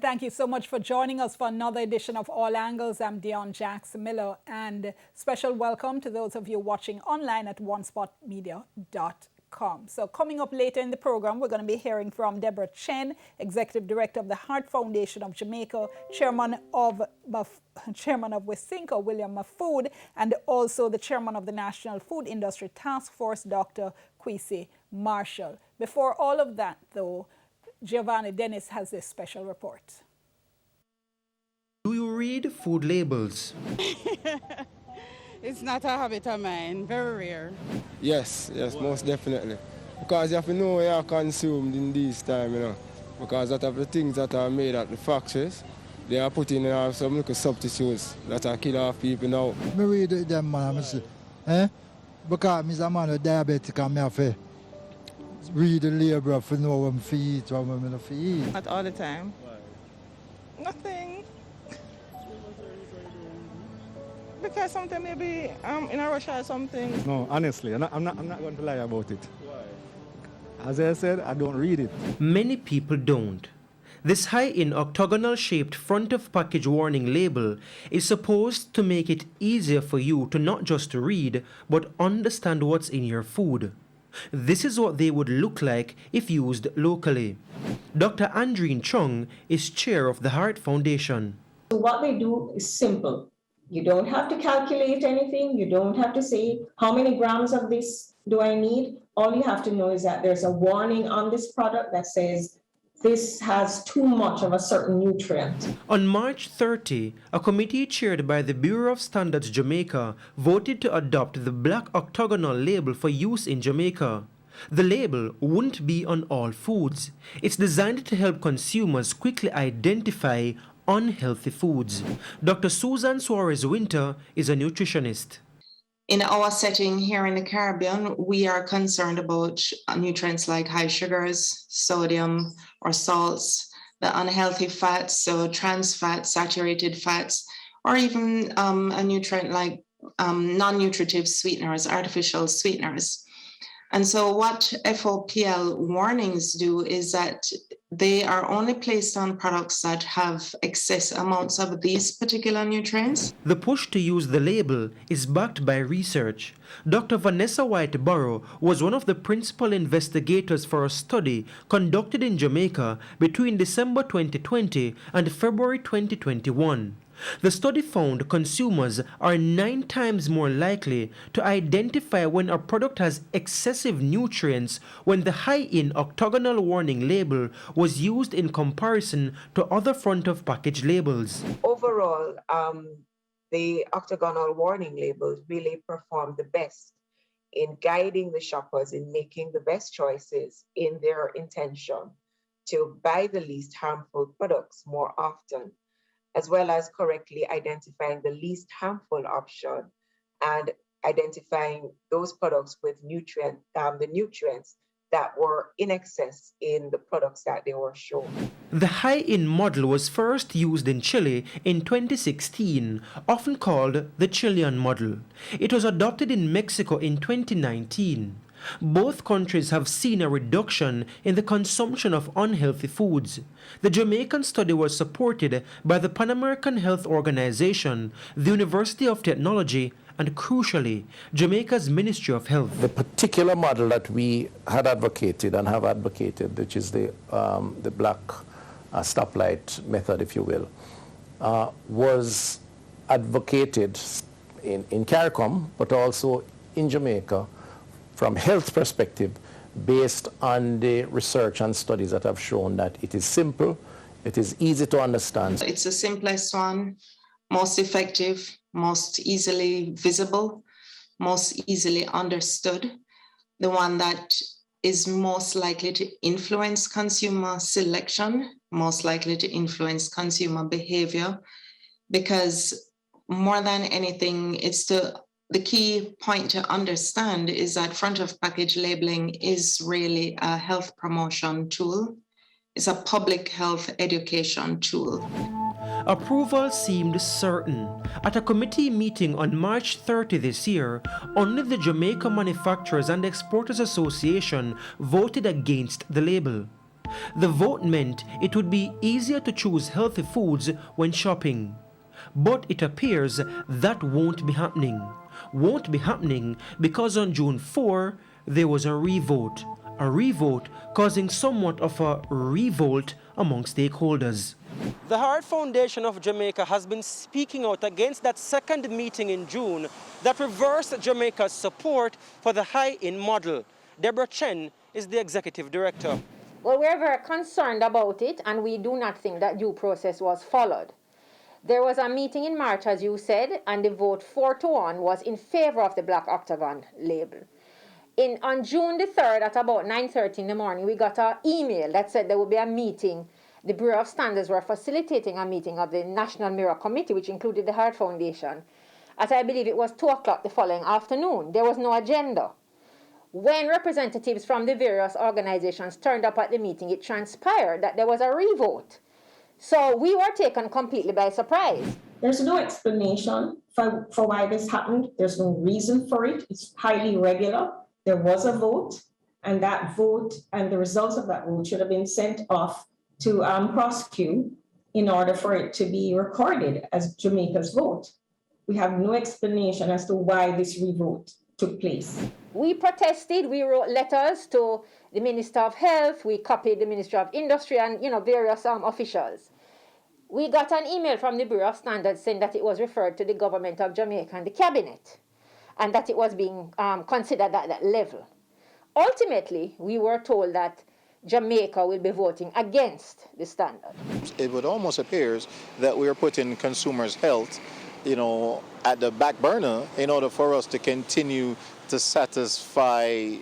Thank you so much for joining us for another edition of All Angles. I'm Dion Jax Miller, and special welcome to those of you watching online at onespotmedia.com. So coming up later in the program, we're going to be hearing from Deborah Chen, Executive Director of the Heart Foundation of Jamaica, Chairman of Wisynco, William Mafood, and also the Chairman of the National Food Industry Task Force, Dr. Kwesi Marshall. Before all of that, though, Giovanni Dennis has this special report. Do you read food labels? It's not a habit of mine, very rare. Yes, most definitely. Because you have to know what you are consumed in this time, you know. Because that of the things that are made at the factories, they are putting in some little substitutes that are killing off people now. I read them, man, because I'm a man with diabetic and I have to read the label to know what I'm eat, what I'm not eat. Not all the time. Why? Nothing. Because sometimes maybe I'm in a rush or something. No, honestly, I'm not going to lie about it. Why? As I said, I don't read it. Many people don't. This high-end octagonal-shaped front-of-package warning label is supposed to make it easier for you to not just read, but understand what's in your food. This is what they would look like if used locally. Dr. Andreen Chung is chair of the Heart Foundation. So what they do is simple. You don't have to calculate anything. You don't have to say, how many grams of this do I need? All you have to know is that there's a warning on this product that says, this has too much of a certain nutrient. On March 30, a committee chaired by the Bureau of Standards Jamaica voted to adopt the black octagonal label for use in Jamaica. The label won't be on all foods. It's designed to help consumers quickly identify unhealthy foods. Dr. Susan Suarez-Winter is a nutritionist. In our setting here in the Caribbean, we are concerned about nutrients like high sugars, sodium or salts, the unhealthy fats, so trans fats, saturated fats, or even a nutrient like non-nutritive sweeteners, artificial sweeteners. And so what FOPL warnings do is that they are only placed on products that have excess amounts of these particular nutrients. The push to use the label is backed by research. Dr. Vanessa Whiteborough was one of the principal investigators for a study conducted in Jamaica between December 2020 and February 2021. The study found consumers are 9 times more likely to identify when a product has excessive nutrients when the high-end octagonal warning label was used in comparison to other front-of-package labels. Overall, the octagonal warning labels really perform the best in guiding the shoppers in making the best choices in their intention to buy the least harmful products more often, as well as correctly identifying the least harmful option and identifying those products with the nutrients that were in excess in the products that they were shown. The HighEnd Model was first used in Chile in 2016, often called the Chilean model. It was adopted in Mexico in 2019. Both countries have seen a reduction in the consumption of unhealthy foods. The Jamaican study was supported by the Pan American Health Organization, the University of Technology, and crucially, Jamaica's Ministry of Health. The particular model that we had advocated and have advocated, which is the black stoplight method, if you will, was advocated in CARICOM, but also in Jamaica from health perspective, based on the research and studies that have shown that it is simple, it is easy to understand. It's the simplest one, most effective, most easily visible, most easily understood, the one that is most likely to influence consumer selection, most likely to influence consumer behavior, because more than anything, the key point to understand is that front of package labeling is really a health promotion tool. It's a public health education tool. Approval seemed certain. At a committee meeting on March 30 this year, only the Jamaica Manufacturers and Exporters Association voted against the label. The vote meant it would be easier to choose healthy foods when shopping. But it appears that won't be happening. Won't be happening because on June 4, there was a revote. A revote causing somewhat of a revolt among stakeholders. The Heart Foundation of Jamaica has been speaking out against that second meeting in June that reversed Jamaica's support for the HighEnd Model. Deborah Chen is the executive director. Well, we're very concerned about it, and we do not think that due process was followed. There was a meeting in March, as you said, and the vote 4-1 was in favor of the Black Octagon label. On June the 3rd at about 9:30 in the morning, we got an email that said there would be a meeting. The Bureau of Standards were facilitating a meeting of the National Mirror Committee, which included the Heart Foundation, at I believe it was 2 o'clock the following afternoon. There was no agenda. When representatives from the various organizations turned up at the meeting, it transpired that there was a revote. So we were taken completely by surprise. There's no explanation for why this happened. There's no reason for it. It's highly irregular. There was a vote, and that vote and the results of that vote should have been sent off to prosecute in order for it to be recorded as Jamaica's vote. We have no explanation as to why this revote took place. We protested. We wrote letters to the Minister of Health. We copied the Ministry of Industry and various officials. We got an email from the Bureau of Standards saying that it was referred to the government of Jamaica and the cabinet, and that it was being considered at that level. Ultimately, we were told that Jamaica will be voting against the standard. It would almost appear that we are putting consumers' health, at the back burner in order for us to continue to satisfy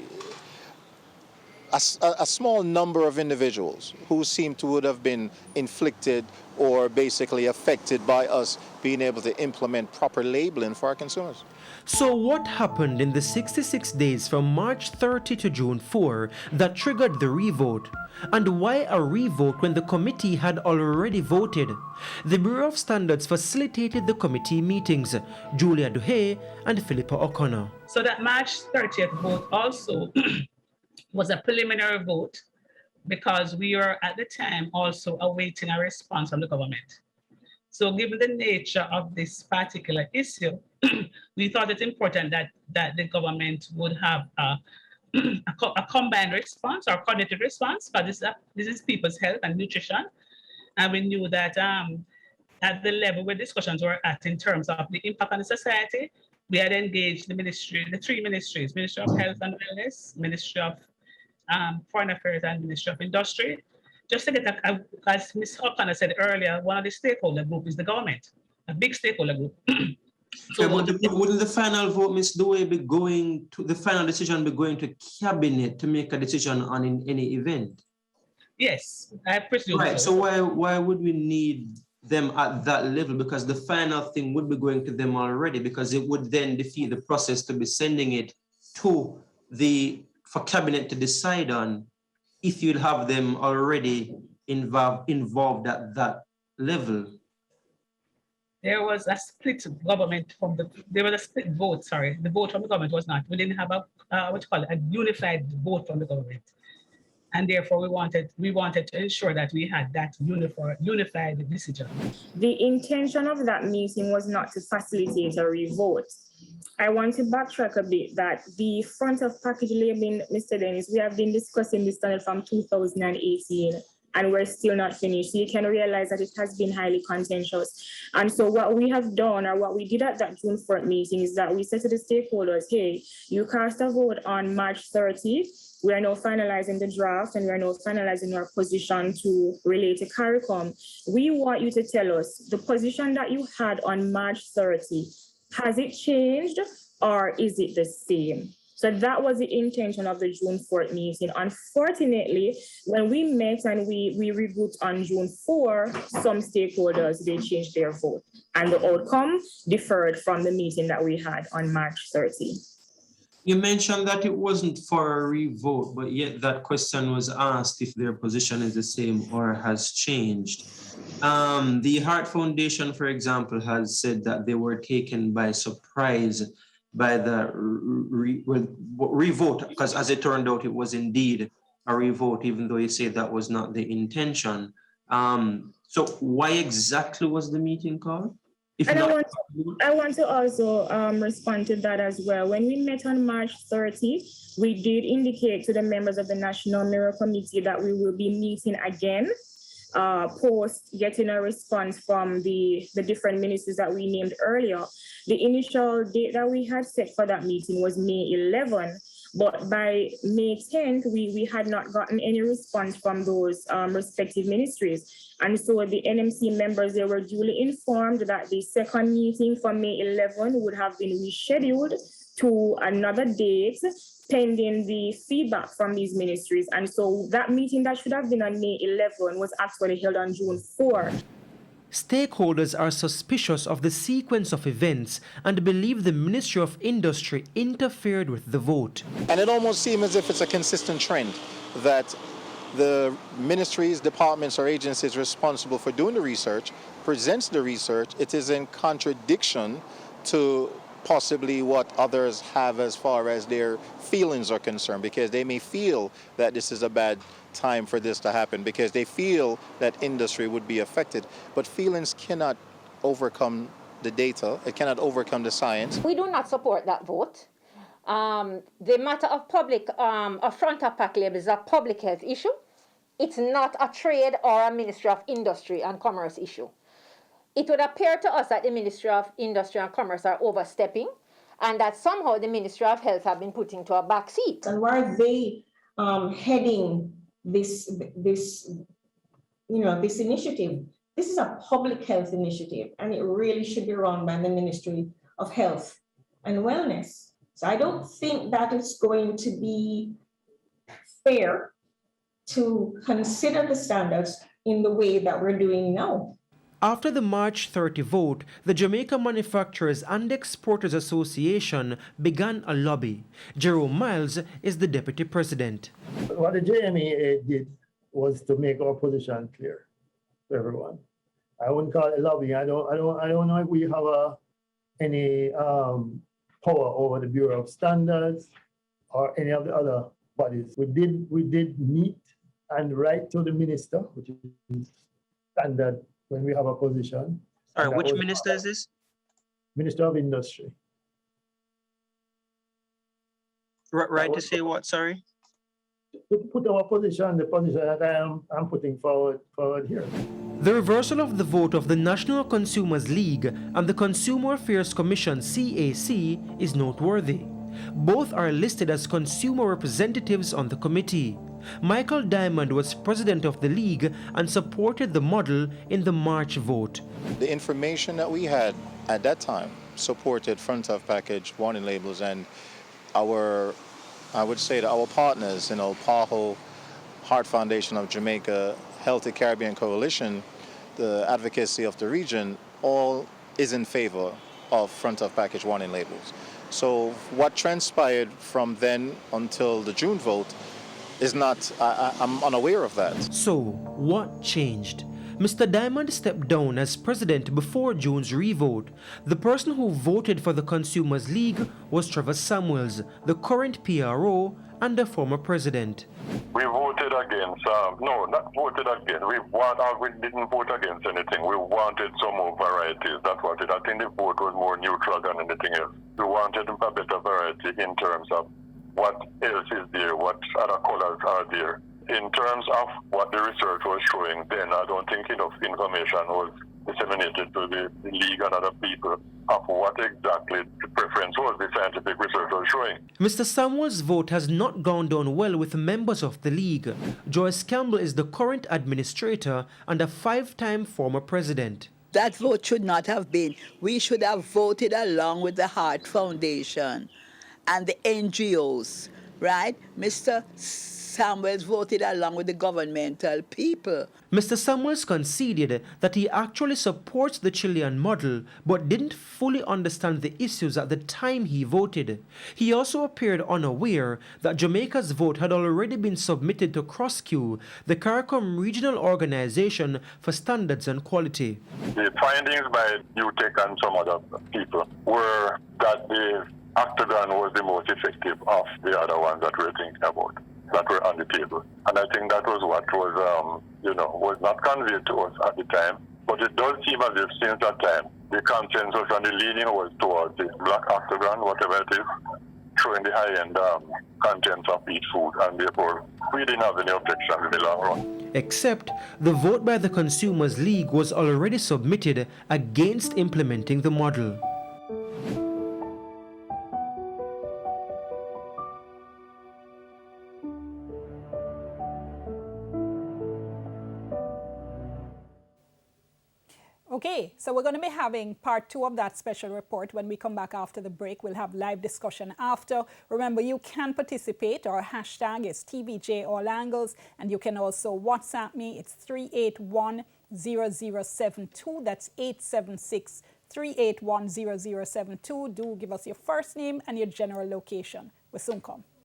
a small number of individuals who seem to would have been inflicted or basically affected by us being able to implement proper labeling for our consumers. So what happened in the 66 days from March 30 to June 4 that triggered the revote? And why a revote when the committee had already voted? The Bureau of Standards facilitated the committee meetings, Julia Duhay and Philippa O'Connor. So that March 30th vote also was a preliminary vote because we were at the time also awaiting a response from the government. So given the nature of this particular issue, we thought it important that the government would have a combined response or coordinated response, because this is people's health and nutrition. And we knew that at the level where discussions were at in terms of the impact on the society, we had engaged the three ministries, Ministry of Health and Wellness, Ministry of Foreign Affairs and Ministry of Industry. Just to get, as Ms. O'Connor said earlier, one of the stakeholder group is the government, a big stakeholder group. So wouldn't the final vote, Ms. Dewey, be going to the final decision be going to cabinet to make a decision on in any event? Yes, I presume. Right. So why would we need them at that level? Because the final thing would be going to them already, because it would then defeat the process to be sending it to for cabinet to decide on, if you'd have them already involved at that level. There was a split government there was a split vote, sorry. The vote from the government was not. We didn't have a unified vote from the government. And therefore we wanted to ensure that we had that unified decision. The intention of that meeting was not to facilitate a revote. I want to backtrack a bit that the front of package labeling, Mr. Dennis, we have been discussing this standard from 2018 and we're still not finished. So you can realize that it has been highly contentious. And so what we have done, or what we did at that June 4th meeting, is that we said to the stakeholders, hey, you cast a vote on March 30. We are now finalizing the draft and we are now finalizing our position to relate to CARICOM. We want you to tell us the position that you had on March 30. Has it changed or is it the same? So that was the intention of the June 4th meeting. Unfortunately, when we met and we regrouped on June 4, some stakeholders, they changed their vote. And the outcome differed from the meeting that we had on March 30. You mentioned that it wasn't for a revote, but yet that question was asked if their position is the same or has changed. The Heart Foundation, for example, has said that they were taken by surprise by the revote, because as it turned out, it was indeed a revote, even though you say that was not the intention. So why exactly was the meeting called? And I want to also respond to that as well. When we met on March 30, we did indicate to the members of the National Mirror Committee that we will be meeting again post getting a response from the different ministries that we named earlier. The initial date that we had set for that meeting was May 11, but by May 10th, we had not gotten any response from those respective ministries. And so the NMC members, they were duly informed that the second meeting for May 11 would have been rescheduled to another date pending the feedback from these ministries. And so that meeting that should have been on May 11 was actually held on June 4. Stakeholders are suspicious of the sequence of events and believe the Ministry of Industry interfered with the vote. And it almost seems as if it's a consistent trend that the ministries, departments, or agencies responsible for doing the research presents the research. It is in contradiction to possibly what others have as far as their feelings are concerned, because they may feel that this is a bad time for this to happen, because they feel that industry would be affected. But feelings cannot overcome the data. It cannot overcome the science. We do not support that vote. The matter of public, front of pack labels is a public health issue. It's not a trade or a Ministry of Industry and Commerce issue. It would appear to us that the Ministry of Industry and Commerce are overstepping, and that somehow the Ministry of Health have been put into a back seat. And why are they heading this initiative? This is a public health initiative, and it really should be run by the Ministry of Health and Wellness. So I don't think that it's going to be fair to consider the standards in the way that we're doing now. After the March 30 vote, the Jamaica Manufacturers and Exporters Association began a lobby. Jerome Miles is the deputy president. What the JMA did was to make our position clear to everyone. I wouldn't call it lobbying. I don't know if we have any power over the Bureau of Standards or any of the other bodies. We did meet and write to the minister, which is standard when we have a position. Sorry, which minister is this? Minister of Industry. Right to say what, sorry? To put our position, the position that I'm putting forward here. The reversal of the vote of the National Consumers League and the Consumer Affairs Commission CAC is noteworthy. Both are listed as consumer representatives on the committee. Michael Diamond was president of the league and supported the model in the March vote. The information that we had at that time supported front of package warning labels, and I would say that our partners, PAHO, Heart Foundation of Jamaica, Healthy Caribbean Coalition, the advocacy of the region, all is in favor of front of package warning labels. So what transpired from then until the June vote is not, I'm unaware of that. So what changed? Mr. Diamond stepped down as president before June's revote. The person who voted for the Consumers League was Trevor Samuels, the current PRO and the former president. We voted against, no, not voted against. We didn't vote against anything. We wanted some more varieties. That's what it. I think the vote was more neutral than anything else. We wanted a better variety in terms of what else is there, what other colors are there. In terms of what the research was showing, then I don't think enough information was disseminated to the league and other people of what exactly the preference was the scientific research was showing. Mr. Samuel's vote has not gone down well with members of the league. Joyce Campbell is the current administrator and a 5-time former president. That vote should not have been. We should have voted along with the Heart Foundation and the NGOs, right? Mr. Samuels voted along with the governmental people. Mr. Samuels conceded that he actually supports the Chilean model but didn't fully understand the issues at the time he voted. He also appeared unaware that Jamaica's vote had already been submitted to CROSQ, the CARICOM regional organization for standards and quality. The findings by UTEC and some other people were that the Octagon was the most effective of the other ones that we're thinking about. that were on the table. And I think that was what was, was not conveyed to us at the time. But it does seem as if since that time, the consensus and the leaning was towards the black octagon, whatever it is, showing the high-end contents of each food, and therefore we didn't have any objections in the long run. Except the vote by the Consumers League was already submitted against implementing the model. Okay, so we're going to be having part 2 of that special report when we come back after the break. We'll have live discussion after. Remember, you can participate. Our hashtag is TVJ All Angles, and you can also WhatsApp me. It's 381-0072. That's 876-381-0072. Do give us your first name and your general location. We'll soon come.